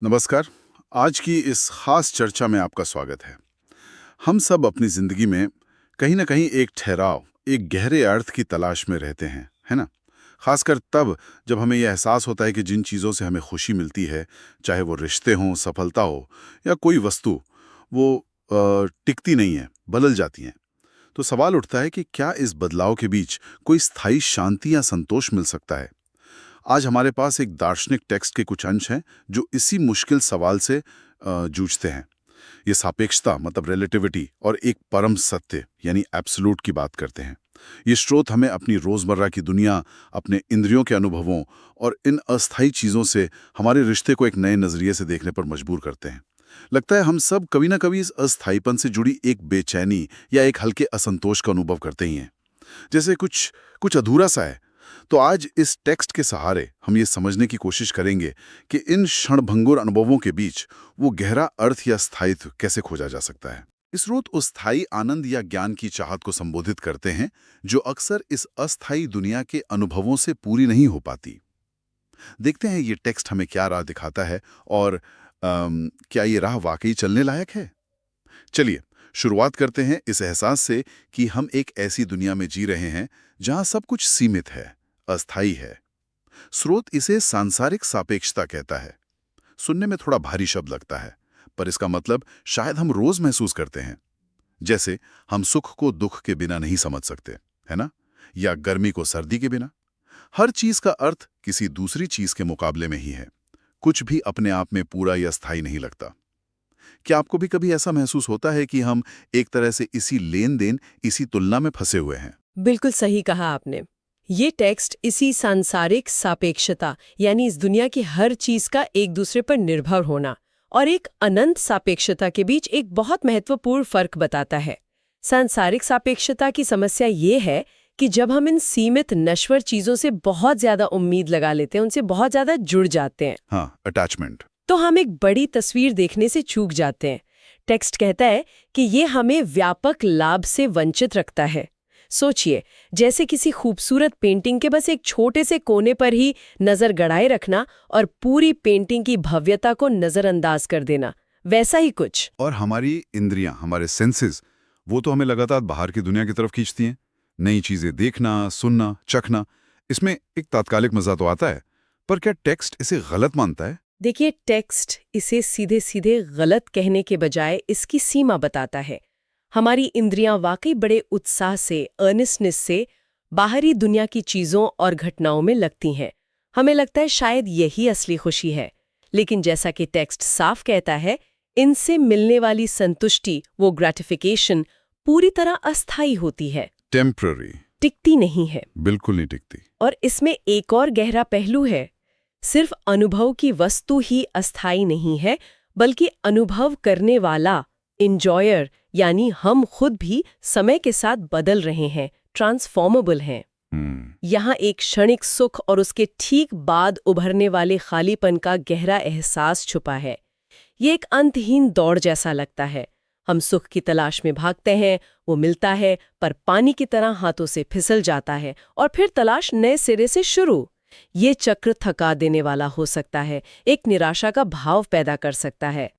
नमस्कार। आज की इस खास चर्चा में आपका स्वागत है। हम सब अपनी जिंदगी में कहीं ना कहीं एक ठहराव, एक गहरे अर्थ की तलाश में रहते हैं, है ना? खासकर तब जब हमें यह एहसास होता है कि जिन चीज़ों से हमें खुशी मिलती है, चाहे वो रिश्ते हों, सफलता हो या कोई वस्तु, वो टिकती नहीं है, बदल जाती हैं। तो सवाल उठता है कि क्या इस बदलाव के बीच कोई स्थायी शांति या संतोष मिल सकता है? आज हमारे पास एक दार्शनिक टेक्स्ट के कुछ अंश हैं जो इसी मुश्किल सवाल से जूझते हैं। ये सापेक्षता मतलब रिलेटिविटी और एक परम सत्य यानी एब्सोल्यूट की बात करते हैं। ये स्रोत हमें अपनी रोजमर्रा की दुनिया, अपने इंद्रियों के अनुभवों और इन अस्थायी चीजों से हमारे रिश्ते को एक नए नजरिए से देखने पर मजबूर करते हैं। लगता है हम सब कभी ना कभी इस अस्थायीपन से जुड़ी एक बेचैनी या एक हल्के असंतोष का अनुभव करते ही हैं, जैसे कुछ कुछ अधूरा सा है। तो आज इस टेक्स्ट के सहारे हम ये समझने की कोशिश करेंगे कि इन क्षणभंगुर अनुभवों के बीच वो गहरा अर्थ या स्थायित्व कैसे खोजा जा सकता है। इस स्रोत उस स्थायी आनंद या ज्ञान की चाहत को संबोधित करते हैं जो अक्सर इस अस्थायी दुनिया के अनुभवों से पूरी नहीं हो पाती। देखते हैं ये टेक्स्ट हमें क्या राह दिखाता है और क्या ये राह वाकई चलने लायक है। चलिए शुरुआत करते हैं इस एहसास से कि हम एक ऐसी दुनिया में जी रहे हैं जहां सब कुछ सीमित है, अस्थायी है। स्रोत इसे सांसारिक सापेक्षता कहता है। सुनने में थोड़ा भारी शब्द लगता है, पर इसका मतलब शायद हम रोज महसूस करते हैं। जैसे हम सुख को दुख के बिना नहीं समझ सकते, है ना? या गर्मी को सर्दी के बिना। हर चीज का अर्थ किसी दूसरी चीज के मुकाबले में ही है। कुछ भी अपने आप में पूरा या स्थायी नहीं लगता। क्या आपको भी कभी ऐसा महसूस होता है कि हम एक तरह से इसी लेन देन, इसी तुलना में फंसे हुए हैं? बिल्कुल सही कहा आपने। ये टेक्स्ट इसी सांसारिक सापेक्षता यानी इस दुनिया की हर चीज का एक दूसरे पर निर्भर होना और एक अनंत सापेक्षता के बीच एक बहुत महत्वपूर्ण फर्क बताता है। सांसारिक सापेक्षता की समस्या ये है कि जब हम इन सीमित नश्वर चीजों से बहुत ज्यादा उम्मीद लगा लेते हैं, उनसे बहुत ज्यादा जुड़ जाते हैं, हाँ, अटैचमेंट। तो हम एक बड़ी तस्वीर देखने से चूक जाते हैं। टेक्स्ट कहता है कि ये हमें व्यापक लाभ से वंचित रखता है। सोचिए, जैसे किसी खूबसूरत पेंटिंग के बस एक छोटे से कोने पर ही नजर गड़ाए रखना और पूरी पेंटिंग की भव्यता को नजरअंदाज कर देना, वैसा ही कुछ। और हमारी इंद्रियां, हमारे सेंसेस, वो तो हमें लगातार बाहर की दुनिया की तरफ खींचती हैं। नई चीजें देखना, सुनना, चखना, इसमें एक तात्कालिक मजा तो आता है, पर क्या टेक्स्ट इसे गलत मानता है? देखिए, टेक्स्ट इसे सीधे सीधे गलत कहने के बजाय इसकी सीमा बताता है। हमारी इंद्रियां वाकई बड़े उत्साह से, अर्नेस्टनेस से बाहरी दुनिया की चीजों और घटनाओं में लगती हैं। हमें लगता है शायद यही असली खुशी है। लेकिन जैसा कि टेक्स्ट साफ कहता है, इनसे मिलने वाली संतुष्टि, वो ग्रेटिफिकेशन, पूरी तरह अस्थायी होती है, टेम्पररी। टिकती नहीं है। बिल्कुल नहीं टिकती। और इसमें एक और गहरा पहलू है। सिर्फ अनुभव की वस्तु ही अस्थायी नहीं है, बल्कि अनुभव करने वाला, इंजॉयर, यानी हम खुद भी समय के साथ बदल रहे हैं, ट्रांसफॉर्मेबल हैं। यहाँ एक क्षणिक सुख और उसके ठीक बाद उभरने वाले खालीपन का गहरा एहसास छुपा है। ये एक अंतहीन दौड़ जैसा लगता है। हम सुख की तलाश में भागते हैं, वो मिलता है, पर पानी की तरह हाथों से फिसल जाता है और फिर तलाश नए सिरे से शुरू। ये चक्र थका देने वाला हो सकता है, एक निराशा का भाव पैदा कर सकता है।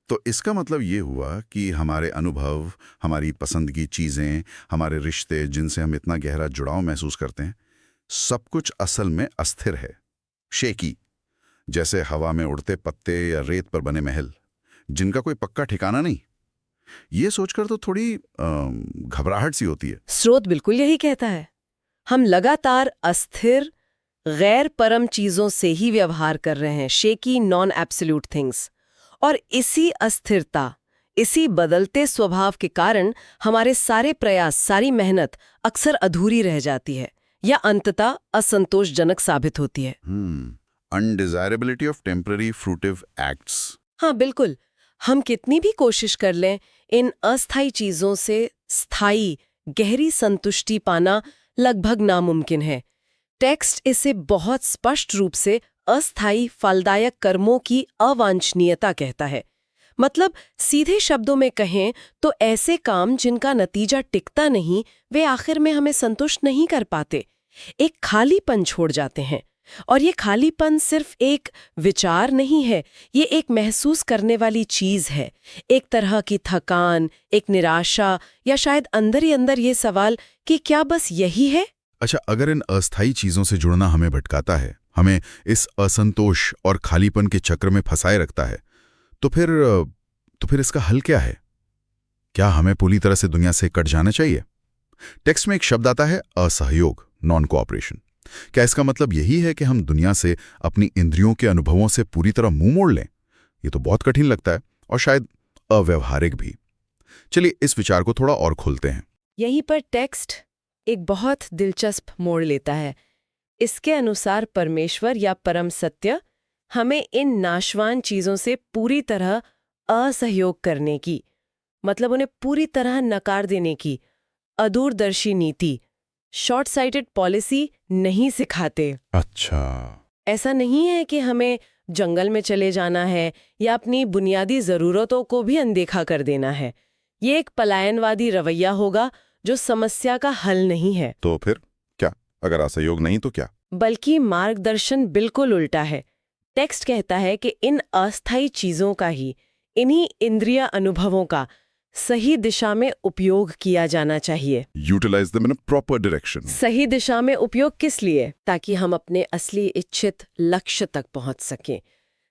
तो इसका मतलब ये हुआ कि हमारे अनुभव, हमारी पसंद की चीजें, हमारे रिश्ते जिनसे हम इतना गहरा जुड़ाव महसूस करते हैं, सब कुछ असल में अस्थिर है, शेकी, जैसे हवा में उड़ते पत्ते या रेत पर बने महल, जिनका कोई पक्का ठिकाना नहीं। ये सोचकर तो थोड़ी घबराहट सी होती है। स्रोत बिल्कुल यही कहता है। हम लगातार अस्थिर, गैर परम चीजों से ही व्यवहार कर रहे हैं, शेकी, नॉन एब्सोल्यूट थिंग्स। और इसी अस्थिरता, इसी बदलते स्वभाव के कारण हमारे सारे प्रयास, सारी मेहनत अक्सर अधूरी रह जाती है या अंततः असंतोषजनक साबित होती है। अनडिजायरेबिलिटी ऑफ टेम्पररी फ्रूटिव एक्ट्स। हाँ, बिल्कुल। हम कितनी भी कोशिश कर लें, इन अस्थायी चीजों से स्थायी, गहरी संतुष्टि पाना लगभग नामुमकिन है। टेक्स्ट इसे बहुत स्पष्ट रूप से अस्थायी फलदायक कर्मों की अवांछनीयता कहता है। मतलब सीधे शब्दों में कहें तो ऐसे काम जिनका नतीजा टिकता नहीं, वे आखिर में हमें संतुष्ट नहीं कर पाते, एक खालीपन छोड़ जाते हैं। और ये खालीपन सिर्फ एक विचार नहीं है, ये एक महसूस करने वाली चीज है। एक तरह की थकान, एक निराशा, या शायद अंदर ही अंदर ये सवाल कि क्या बस यही है? अच्छा, अगर इन अस्थायी चीजों से जुड़ना हमें भटकाता है, हमें इस असंतोष और खालीपन के चक्र में फंसाए रखता है, तो फिर इसका हल क्या है? क्या हमें पूरी तरह से दुनिया से कट जाना चाहिए? टेक्स्ट में एक शब्द आता है असहयोग, नॉन कोऑपरेशन। क्या इसका मतलब यही है कि हम दुनिया से अपनी इंद्रियों के अनुभवों से पूरी तरह मुंह मोड़ लें? ये तो बहुत कठिन लगता है और शायद अव्यवहारिक भी। चलिए इस विचार को थोड़ा और खोलते हैं। यहीं पर टेक्स्ट एक बहुत दिलचस्प मोड़ लेता है। इसके अनुसार परमेश्वर या परम सत्य हमें इन नाशवान चीजों से पूरी तरह असहयोग करने की, मतलब उन्हें पूरी तरह नकार देने की अदूरदर्शी नीति, शॉर्ट साइटेड पॉलिसी नहीं सिखाते। अच्छा। ऐसा नहीं है कि हमें जंगल में चले जाना है या अपनी बुनियादी जरूरतों को भी अनदेखा कर देना है। ये एक पलायनवादी रवैया होगा जो समस्या का हल नहीं है। तो फिर क्या? अगर असहयोग नहीं तो क्या? बल्कि मार्गदर्शन बिल्कुल उल्टा है। टेक्स्ट कहता है कि इन अस्थायी चीजों का ही, इन्हीं इंद्रिय अनुभवों का सही दिशा में उपयोग किया जाना चाहिए। Utilise them in a proper direction. सही दिशा में उपयोग किस लिए? ताकि हम अपने असली इच्छित लक्ष्य तक पहुंच सकें,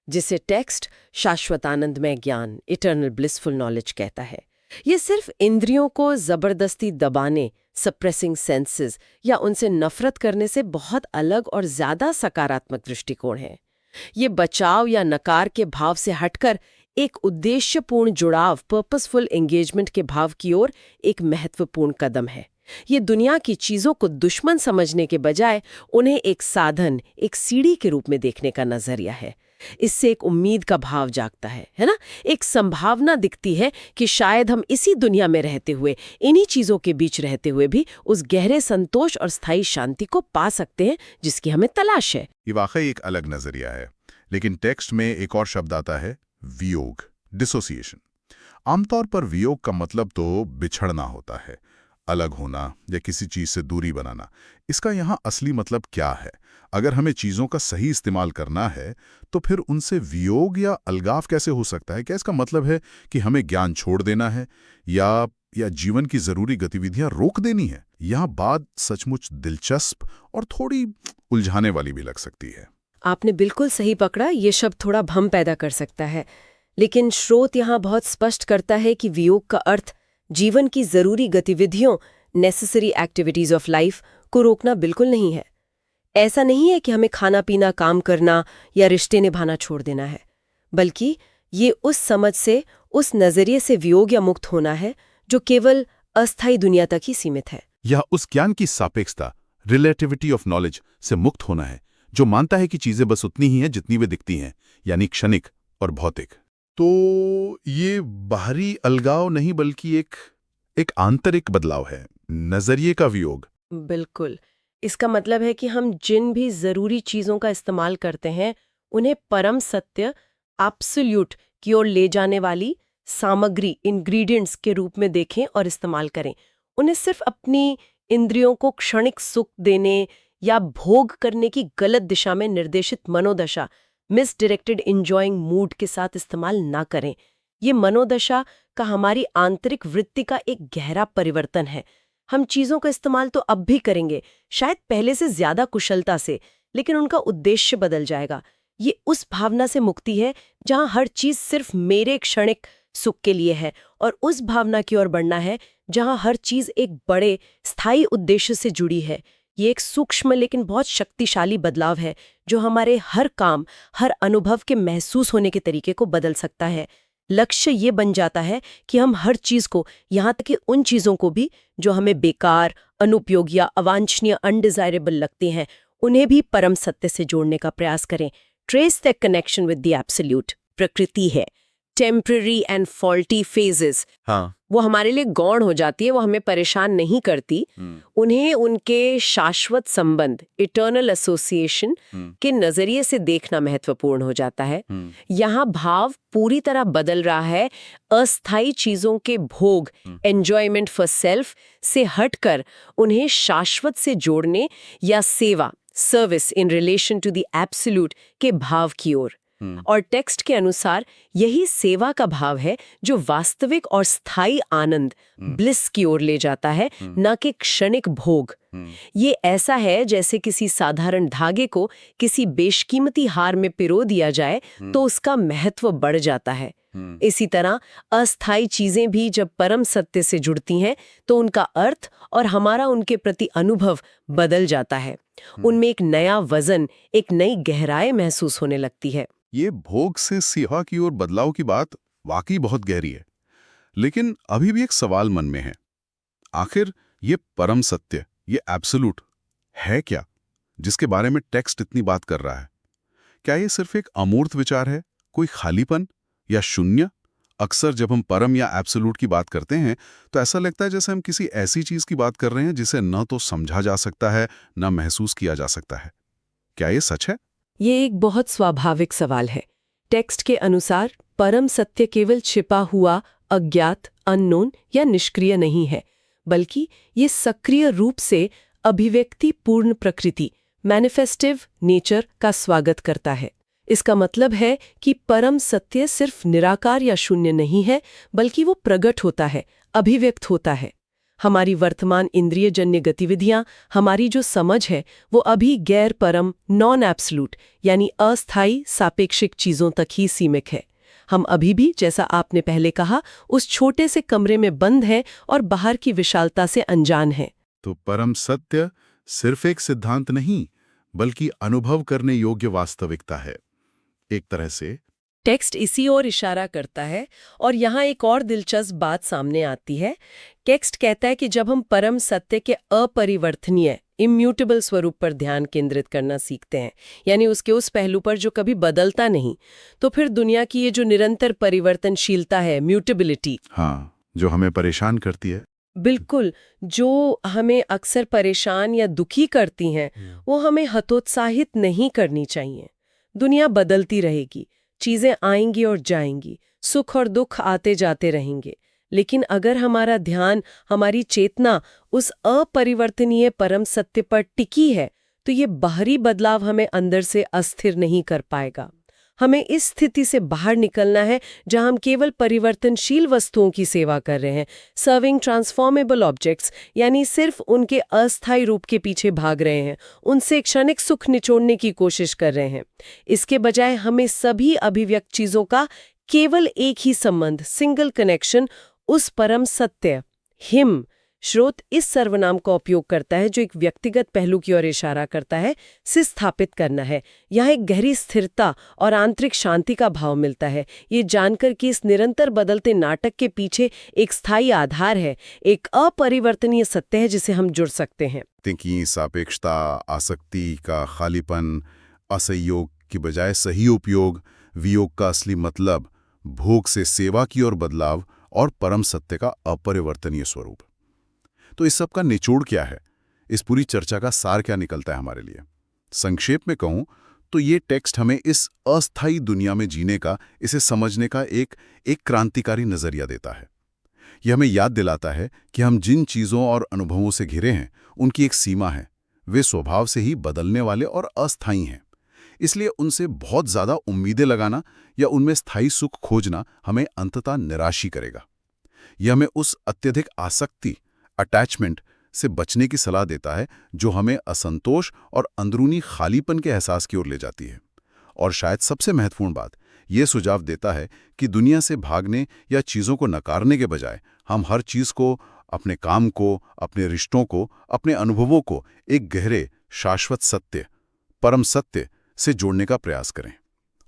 जिसे टेक्स्ट शाश्वतानंदमय ज्ञान, इटर्नल ब्लिसफुल नॉलेज कहता है। ये सिर्फ इंद्रियों को जबरदस्ती दबाने, सप्रेसिंग सेंसेस या उनसे नफरत करने से बहुत अलग और ज्यादा सकारात्मक दृष्टिकोण है। ये बचाव या नकार के भाव से हटकर एक उद्देश्यपूर्ण जुड़ाव, पर्पसफुल एंगेजमेंट के भाव की ओर एक महत्वपूर्ण कदम है। ये दुनिया की चीजों को दुश्मन समझने के बजाय उन्हें एक साधन, एक सीढ़ी के रूप में देखने का नजरिया है। इससे एक उम्मीद का भाव जागता है ना? एक संभावना दिखती है कि शायद हम इसी दुनिया में रहते हुए, इन्हीं चीजों के बीच रहते हुए भी उस गहरे संतोष और स्थायी शांति को पा सकते हैं जिसकी हमें तलाश है। ये वाकई एक अलग नजरिया है, लेकिन टेक्स्ट में एक और शब्द आता है, वियोग, डिसोसिएशन। आमतौर पर वियोग का मतलब तो बिछड़ना होता है, अलग होना या किसी चीज से दूरी बनाना। इसका यहाँ असली मतलब क्या है? अगर हमें चीजों का सही इस्तेमाल करना है तो फिर उनसे वियोग या अलगाव कैसे हो सकता है? क्या इसका मतलब है कि हमें ज्ञान छोड़ देना है या जीवन की जरूरी गतिविधियां रोक देनी है? यहाँ बात सचमुच दिलचस्प और थोड़ी उलझाने वाली भी लग सकती है। आपने बिल्कुल सही पकड़ा। ये शब्द थोड़ा भ्रम पैदा कर सकता है, लेकिन स्रोत यहाँ बहुत स्पष्ट करता है कि वियोग का अर्थ जीवन की जरूरी गतिविधियों, नेसेसरी एक्टिविटीज ऑफ लाइफ को रोकना बिल्कुल नहीं है। ऐसा नहीं है कि हमें खाना पीना, काम करना या रिश्ते निभाना छोड़ देना है, बल्कि ये उस समझ से, उस नजरिए से वियोग या मुक्त होना है जो केवल अस्थायी दुनिया तक ही सीमित है। या उस ज्ञान की सापेक्षता, रिलेटिविटी ऑफ नॉलेज से मुक्त होना है जो मानता है कि चीजें बस उतनी ही हैं जितनी वे दिखती हैं, यानी क्षणिक और भौतिक। तो ये बाहरी अलगाव नहीं बल्कि एक आंतरिक बदलाव है, नजरिए का वियोग। बिल्कुल। इसका मतलब है कि हम जिन भी जरूरी चीजों का इस्तेमाल करते हैं उन्हें परम सत्य, एब्सोल्यूट की ओर ले जाने वाली सामग्री, इंग्रेडिएंट्स के रूप में देखें और इस्तेमाल करें। उन्हें सिर्फ अपनी इंद्रियों को क्षणिक सुख देने या भोग करने की गलत दिशा में निर्देशित मनोदशा, मिसडायरेक्टेड एंजॉयिंग मूड के साथ इस्तेमाल ना करें। ये मनोदशा का हमारी आंतरिक वृत्ति का एक गहरा परिवर्तन है। हम चीजों का इस्तेमाल तो अब भी करेंगे, शायद पहले से ज्यादा कुशलता से, लेकिन उनका उद्देश्य बदल जाएगा। ये उस भावना से मुक्ति है जहां हर चीज सिर्फ मेरे क्षणिक सुख के लिए है, और उस भावना की ओर बढ़ना है जहां हर चीज एक बड़े स्थायी उद्देश्य से जुड़ी है। ये एक सूक्ष्म लेकिन बहुत शक्तिशाली बदलाव है जो हमारे हर काम, हर अनुभव के महसूस होने के तरीके को बदल सकता है। लक्ष्य ये बन जाता है कि हम हर चीज को, यहाँ तक कि उन चीजों को भी जो हमें बेकार, अनुपयोगी या अवांछनीय, अनडिजायरेबल लगती हैं, उन्हें भी परम सत्य से जोड़ने का प्रयास करें। Trace the connection with the absolute. प्रकृति है, टेम्पररी एंड फॉल्टी फेजेस, हाँ, वो हमारे लिए गौण हो जाती है, वो हमें परेशान नहीं करती। उन्हें उनके शाश्वत संबंध, इटर्नल एसोसिएशन के नजरिए से देखना महत्वपूर्ण हो जाता है। यहाँ भाव पूरी तरह बदल रहा है। अस्थायी चीजों के भोग, एंजॉयमेंट फॉर सेल्फ से हटकर उन्हें शाश्वत से जोड़ने या सेवा, service in relation to the absolute के भाव की ओर। और टेक्स्ट के अनुसार यही सेवा का भाव है जो वास्तविक और स्थायी आनंद ब्लिस की ओर ले जाता है, न कि क्षणिक भोग। ये ऐसा है जैसे किसी साधारण धागे को किसी बेशकीमती हार में पिरो दिया जाए तो उसका महत्व बढ़ जाता है। इसी तरह अस्थायी चीजें भी जब परम सत्य से जुड़ती हैं तो उनका अर्थ और हमारा उनके प्रति अनुभव बदल जाता है। उनमें एक नया वजन, एक नई गहराई महसूस होने लगती है। ये भोग से सेवा की ओर बदलाव की बात वाकई बहुत गहरी है, लेकिन अभी भी एक सवाल मन में है। आखिर ये परम सत्य, ये एब्सोल्यूट है क्या, जिसके बारे में टेक्स्ट इतनी बात कर रहा है? क्या ये सिर्फ एक अमूर्त विचार है, कोई खालीपन या शून्य? अक्सर जब हम परम या एब्सोल्यूट की बात करते हैं तो ऐसा लगता है जैसे हम किसी ऐसी चीज की बात कर रहे हैं जिसे न तो समझा जा सकता है, न महसूस किया जा सकता है। क्या ये सच है? ये एक बहुत स्वाभाविक सवाल है। टेक्स्ट के अनुसार परम सत्य केवल छिपा हुआ, अज्ञात, अननोन या निष्क्रिय नहीं है, बल्कि ये सक्रिय रूप से अभिव्यक्ति पूर्ण प्रकृति, मैनिफेस्टिव नेचर का स्वागत करता है। इसका मतलब है कि परम सत्य सिर्फ निराकार या शून्य नहीं है, बल्कि वो प्रकट होता है, अभिव्यक्त होता है। हमारी वर्तमान इंद्रियजन्य गतिविधियां, हमारी जो समझ है, वो अभी गैर परम, नॉन एब्सोल्यूट यानी अस्थायी सापेक्षिक चीजों तक ही सीमित है। हम अभी भी, जैसा आपने पहले कहा, उस छोटे से कमरे में बंद हैं और बाहर की विशालता से अनजान हैं। तो परम सत्य सिर्फ एक सिद्धांत नहीं, बल्कि अनुभव करने योग्य वास्तविकता है एक तरह से। टेक्स्ट इसी ओर इशारा करता है और यहाँ एक और दिलचस्प बात सामने आती है। टेक्स्ट कहता है कि जब हम परम सत्य के अपरिवर्तनीय, इम्यूटेबल स्वरूप पर ध्यान केंद्रित करना सीखते हैं, यानी उसके उस पहलू पर जो कभी बदलता नहीं, तो फिर दुनिया की ये जो निरंतर परिवर्तनशीलता है, म्यूटेबिलिटी, हाँ, जो हमें परेशान करती है, बिल्कुल, जो हमें अक्सर परेशान या दुखी करती हैं, वो हमें हतोत्साहित नहीं करनी चाहिए। दुनिया बदलती रहेगी, चीजें आएंगी और जाएंगी, सुख और दुख आते जाते रहेंगे, लेकिन अगर हमारा ध्यान, हमारी चेतना उस अपरिवर्तनीय परम सत्य पर टिकी है, तो ये बाहरी बदलाव हमें अंदर से अस्थिर नहीं कर पाएगा। हमें इस स्थिति से बाहर निकलना है जहां हम केवल परिवर्तनशील वस्तुओं की सेवा कर रहे हैं, सर्विंग ट्रांसफॉर्मेबल ऑब्जेक्ट्स, यानी सिर्फ उनके अस्थायी रूप के पीछे भाग रहे हैं, उनसे क्षणिक सुख निचोड़ने की कोशिश कर रहे हैं। इसके बजाय हमें सभी अभिव्यक्त चीजों का केवल एक ही संबंध, सिंगल कनेक्शन, उस परम सत्य, हिम, स्रोत इस सर्वनाम का उपयोग करता है जो एक व्यक्तिगत पहलू की ओर इशारा करता है, से स्थापित करना है। यहाँ एक गहरी स्थिरता और आंतरिक शांति का भाव मिलता है, ये जानकर कि इस निरंतर बदलते नाटक के पीछे एक स्थायी आधार है, एक अपरिवर्तनीय सत्य है जिसे हम जुड़ सकते हैं। कि सापेक्षता, आसक्ति का खालीपन, असहयोग की बजाय सही उपयोग, वियोग का असली मतलब, भोग से सेवा की ओर बदलाव और परम सत्य का अपरिवर्तनीय स्वरूप। तो इस सब का निचोड़ क्या है? इस पूरी चर्चा का सार क्या निकलता है हमारे लिए? संक्षेप में कहूं तो ये टेक्स्ट हमें इस अस्थायी दुनिया में जीने का, इसे समझने का एक क्रांतिकारी नजरिया देता है। यह हमें याद दिलाता है कि हम जिन चीजों और अनुभवों से घिरे हैं, उनकी एक सीमा है। वे स्वभाव से ही बदलने वाले और अस्थायी हैं। इसलिए उनसे बहुत ज्यादा उम्मीदें लगाना या उनमें स्थायी सुख खोजना हमें अंततः निराश ही करेगा। यह हमें उस अत्यधिक आसक्ति, अटैचमेंट से बचने की सलाह देता है जो हमें असंतोष और अंदरूनी खालीपन के एहसास की ओर ले जाती है। और शायद सबसे महत्वपूर्ण बात, ये सुझाव देता है कि दुनिया से भागने या चीज़ों को नकारने के बजाय हम हर चीज़ को, अपने काम को, अपने रिश्तों को, अपने अनुभवों को एक गहरे, शाश्वत सत्य, परम सत्य से जोड़ने का प्रयास करें।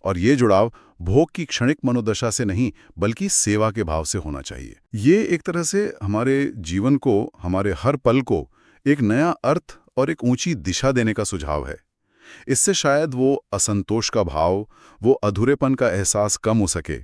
और ये जुड़ाव भोग की क्षणिक मनोदशा से नहीं, बल्कि सेवा के भाव से होना चाहिए। ये एक तरह से हमारे जीवन को, हमारे हर पल को एक नया अर्थ और एक ऊंची दिशा देने का सुझाव है। इससे शायद वो असंतोष का भाव, वो अधूरेपन का एहसास कम हो सके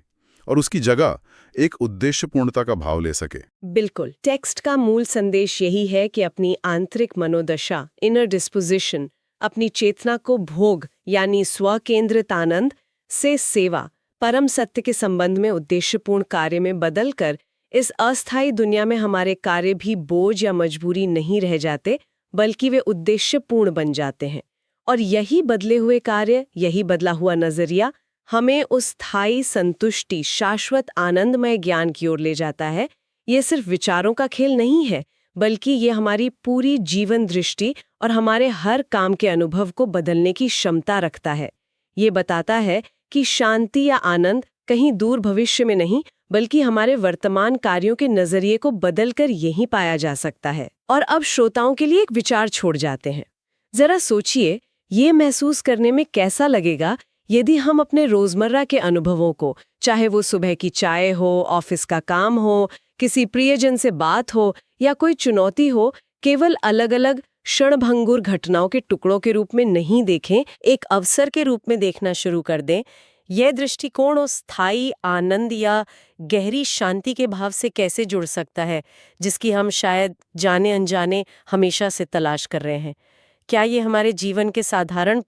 और उसकी जगह एक उद्देश्यपूर्णता का भाव ले सके। बिल्कुल, टेक्स्ट का मूल संदेश यही है कि अपनी आंतरिक मनोदशा, इनर डिस्पोजिशन, अपनी चेतना को भोग यानी स्वकेंद्रित आनंद से सेवा, परम सत्य के संबंध में उद्देश्यपूर्ण कार्य में बदलकर इस अस्थायी दुनिया में हमारे कार्य भी बोझ या मजबूरी नहीं रह जाते, बल्कि वे उद्देश्यपूर्ण बन जाते हैं। और यही बदले हुए कार्य, यही बदला हुआ नजरिया हमें उस स्थायी संतुष्टि, शाश्वत आनंदमय ज्ञान की ओर ले जाता है। ये सिर्फ विचारों का खेल नहीं है, बल्कि ये हमारी पूरी जीवन दृष्टि और हमारे हर काम के अनुभव को बदलने की क्षमता रखता है। ये बताता है कि शांति या आनंद कहीं दूर भविष्य में नहीं, बल्कि हमारे वर्तमान कार्यों के नजरिए को बदलकर यहीं पाया जा सकता है। और अब श्रोताओं के लिए एक विचार छोड़ जाते हैं। जरा सोचिए, ये महसूस करने में कैसा लगेगा यदि हम अपने रोजमर्रा के अनुभवों को, चाहे वो सुबह की चाय हो, ऑफिस का काम हो, किसी प्रियजन से बात हो या कोई चुनौती हो, केवल अलग-अलग क्षणभंगुर घटनाओं के टुकड़ों के रूप में नहीं देखें, एक अवसर के रूप में देखना शुरू कर दें। यह दृष्टिकोण उस स्थायी आनंद या गहरी शांति के भाव से कैसे जुड़ सकता है, जिसकी हम शायद जाने अनजाने हमेशा से तलाश कर रहे हैं। क्या ये हमारे जीवन के साधारण